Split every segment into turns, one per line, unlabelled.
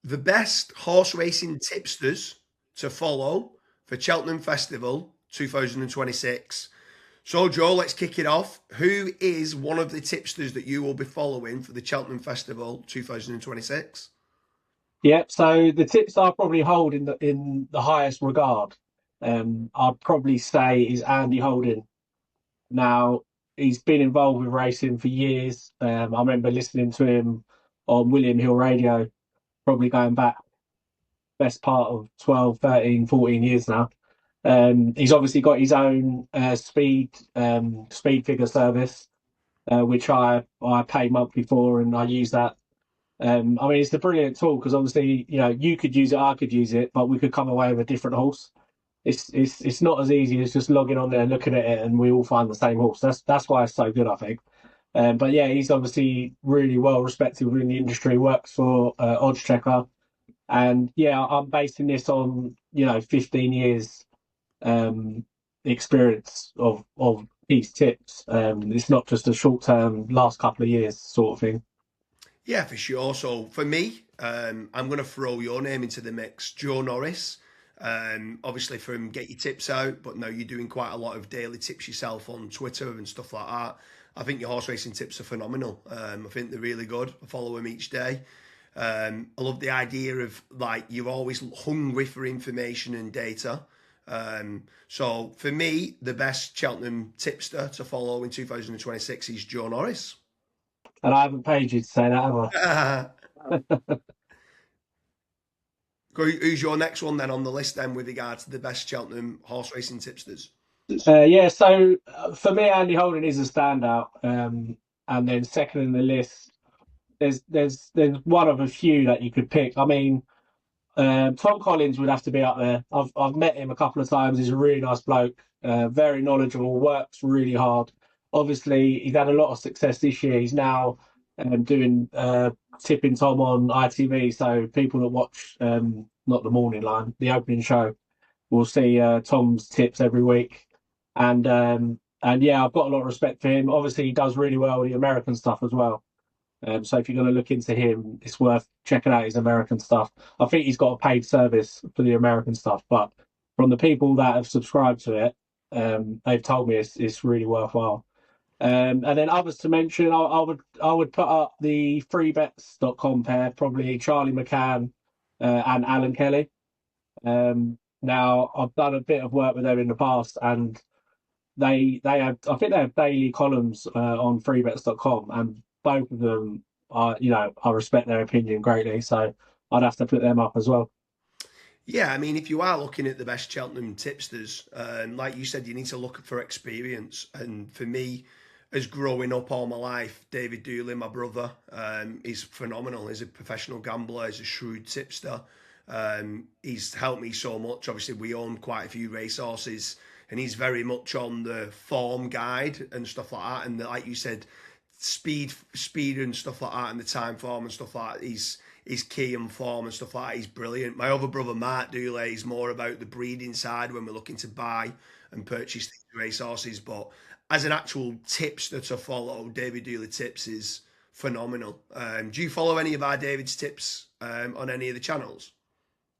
The best horse racing tipsters to follow for Cheltenham Festival 2026. So, Joe, let's kick it off. Who is one of the tipsters that you will be following for the Cheltenham Festival 2026?
Yep. So the tips I probably hold in the highest regard, I'd probably say is Andy Holden. Now he's been involved with racing for years. I remember listening to him on William Hill Radio, probably going back best part of 12, 13, 14 years now. He's obviously got his own speed figure service, which I pay monthly for, and I use that. I mean, it's a brilliant tool because obviously, you could use it, I could use it, but we could come away with a different horse. It's not as easy as just logging on there and looking at it, and we all find the same horse. That's why it's so good, I think. But yeah, he's obviously really well respected within the industry. Works for Odds Checker, and yeah, I'm basing this on 15 years um, experience of these tips. It's not just a short term, last couple of years sort of thing.
Yeah, for sure. So for me, I'm going to throw your name into the mix, Joe Norris. Obviously from Get Your Tips Out, but now you're doing quite a lot of daily tips yourself on Twitter and stuff like that. I think your horse racing tips are phenomenal. I think they're really good. I follow them each day. I love the idea of like you're always hungry for information and data. So for me, the best Cheltenham tipster to follow in 2026 is Joe Norris.
And I haven't paid you to say that, have
Who's your next one then on the list then with regard to the best Cheltenham horse racing tipsters?
Yeah, so for me, Andy Holden is a standout. And then second in the list, there's one of a few that you could pick. I mean, Tom Collins would have to be up there. I've met him a couple of times. He's a really nice bloke, very knowledgeable, works really hard. Obviously, he's had a lot of success this year. He's now doing tipping Tom on ITV, so people that watch not the morning line, the opening show, will see Tom's tips every week. And yeah, I've got a lot of respect for him. Obviously, he does really well with the American stuff as well. So if you're going to look into him, it's worth checking out his American stuff. I think he's got a paid service for the American stuff, but from the people that have subscribed to it, they've told me it's really worthwhile. And then others to mention, I would put up the freebets.com pair, probably Charlie McCann and Alan Kelly. Now I've done a bit of work with them in the past, and they have I think they have daily columns on freebets.com, and both of them are I respect their opinion greatly, so I'd have to put them up as well.
Yeah, I mean, if you are looking at the best Cheltenham tipsters, like you said, you need to look for experience. And for me, as growing up all my life, David Dooley, my brother, is phenomenal. He's a professional gambler, he's a shrewd tipster. He's helped me so much. Obviously, we own quite a few racehorses, and he's very much on the form guide and stuff like that. And like you said, speed and stuff like that, and the time form and stuff like that. He's key and form and stuff like that. He's brilliant. My other brother Mark Dooley is more about the breeding side when we're looking to buy and purchase these racehorses. But as an actual tipster to follow, David Dooley tips is phenomenal. Do you follow any of our David's tips on any of the channels?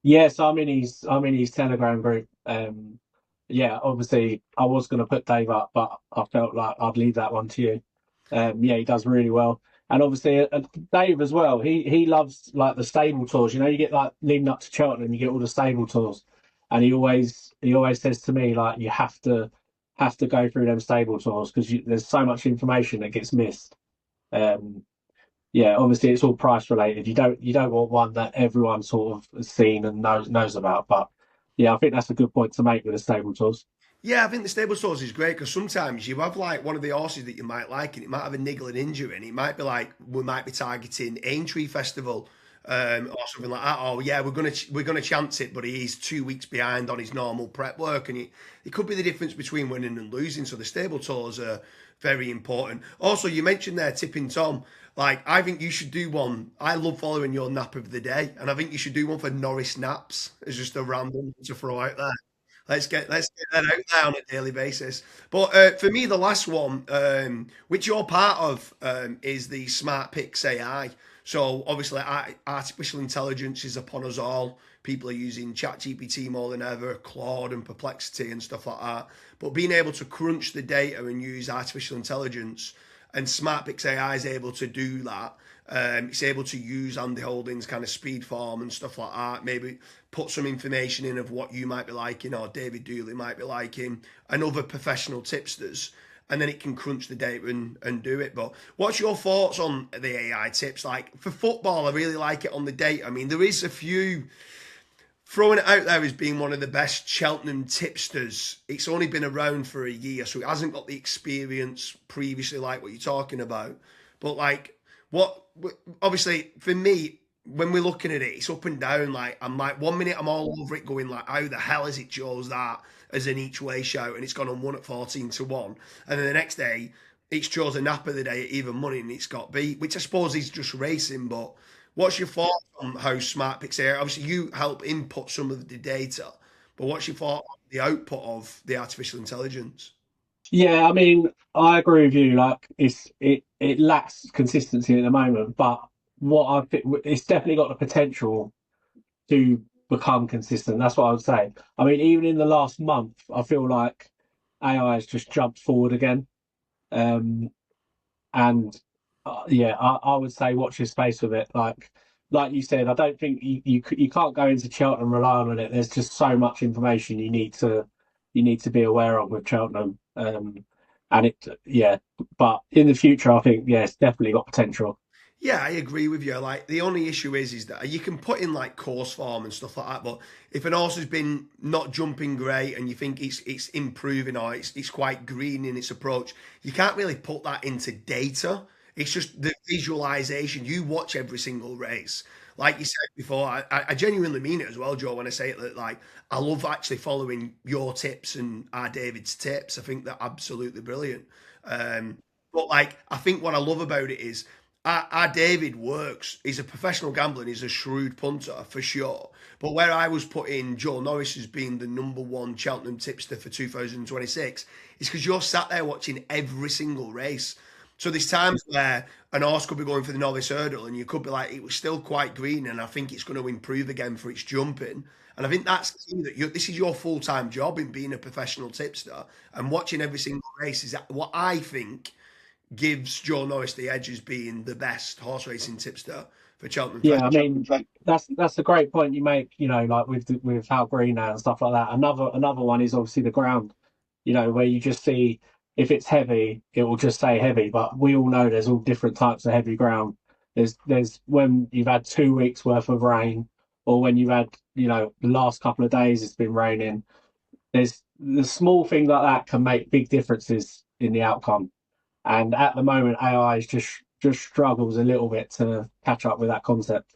Yes, I'm in his Telegram group. Yeah, obviously I was going to put Dave up, but I felt like I'd leave that one to you. Yeah, he does really well. And obviously, Dave as well. He loves like the stable tours. You get like leading up to Cheltenham, you get all the stable tours, and he always says to me like you have to go through them stable tours because there's so much information that gets missed. Um, yeah, obviously it's all price related. You don't want one that everyone sort of has seen and knows about. But yeah, I think that's a good point to make with the stable tours.
Yeah, I think the stable stores is great because sometimes you have like one of the horses that you might like and it might have a niggling injury and it might be like we might be targeting Aintree Festival or something like that. Oh yeah, we're gonna chance it, but he's 2 weeks behind on his normal prep work, and it could be the difference between winning and losing. So the stable tours are very important. Also, you mentioned there tipping Tom. Like I think you should do one. I love following your nap of the day, and I think you should do one for Norris naps. It's just a random to throw out there. Let's get that out there on a daily basis. But for me, the last one, which you're part of, is the SmartPix AI. So obviously, artificial intelligence is upon us all. People are using ChatGPT more than ever, Claude and Perplexity and stuff like that. But being able to crunch the data and use artificial intelligence, and SmartPix AI is able to do that. It's able to use Andy Holden's kind of speed form and stuff like that. Maybe put some information in of what you might be liking or David Dooley might be liking, and other professional tipsters, and then it can crunch the data and do it. But what's your thoughts on the AI tips? Like for football, I really like it on the data. I mean, there is a few throwing it out there as being one of the best Cheltenham tipsters. It's only been around for a year, so it hasn't got the experience previously like what you're talking about. But like, what obviously for me, when we're looking at it, it's up and down. Like I'm like 1 minute I'm all over it, going like, how the hell has it chose that as an each way shout, and it's gone on 1 at 14 to 1, and then the next day it's chose a nap of the day at even money and it's got beat, which I suppose is just racing. But what's your thoughts on how SmartPix AI? Obviously, you help input some of the data, but what's your thought on the output of the artificial intelligence?
Yeah, I mean, I agree with you. Like, it lacks consistency at the moment, but what I think it's definitely got the potential to become consistent. That's what I would say. I mean, even in the last month, I feel like AI has just jumped forward again. Um, and yeah, I would say watch your space with it. Like you said, I don't think you can't go into Cheltenham relying on it. There's just so much information you need to be aware of with Cheltenham. And it yeah, but in the future, I think yeah, it's definitely got potential.
Yeah, I agree with you. Like the only issue is that you can put in like course form and stuff like that, but if an horse has been not jumping great and you think it's improving or it's quite green in its approach, you can't really put that into data. It's just the visualization. You watch every single race. Like you said before, I genuinely mean it as well, Joe, when I say it that like I love actually following your tips and our David's tips. I think they're absolutely brilliant. But like I think what I love about it is our David works. He's a professional gambler and he's a shrewd punter for sure. But where I was putting Joe Norris as being the #1 Cheltenham tipster for 2026 is because you're sat there watching every single race. So there's times where an horse could be going for the novice hurdle and you could be like, it was still quite green and I think it's going to improve again for its jumping. And I think that's key that this is your full-time job in being a professional tipster, and watching every single race is what I think gives Joe Norris the edge as being the best horse racing tipster for Cheltenham
Yeah, I
Festival.
mean that's a great point you make. You know, like with how green now and stuff like that. Another one is obviously the ground. You know, where you just see if it's heavy, it will just say heavy. But we all know there's all different types of heavy ground. There's when you've had 2 weeks worth of rain, or when you've had the last couple of days it's been raining. There's the small thing like that can make big differences in the outcome. And at the moment, AI is just struggles a little bit to catch up with that concept.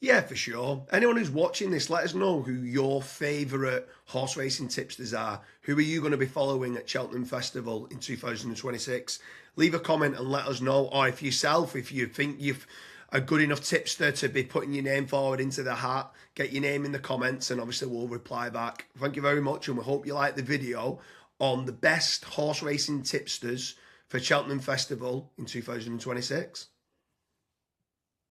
Yeah, for sure. Anyone who's watching this, let us know who your favourite horse racing tipsters are. Who are you going to be following at Cheltenham Festival in 2026? Leave a comment and let us know. Or if yourself, if you think you've a good enough tipster to be putting your name forward into the hat, get your name in the comments and obviously we'll reply back. Thank you very much and we hope you like the video on the best horse racing tipsters for Cheltenham Festival in 2026.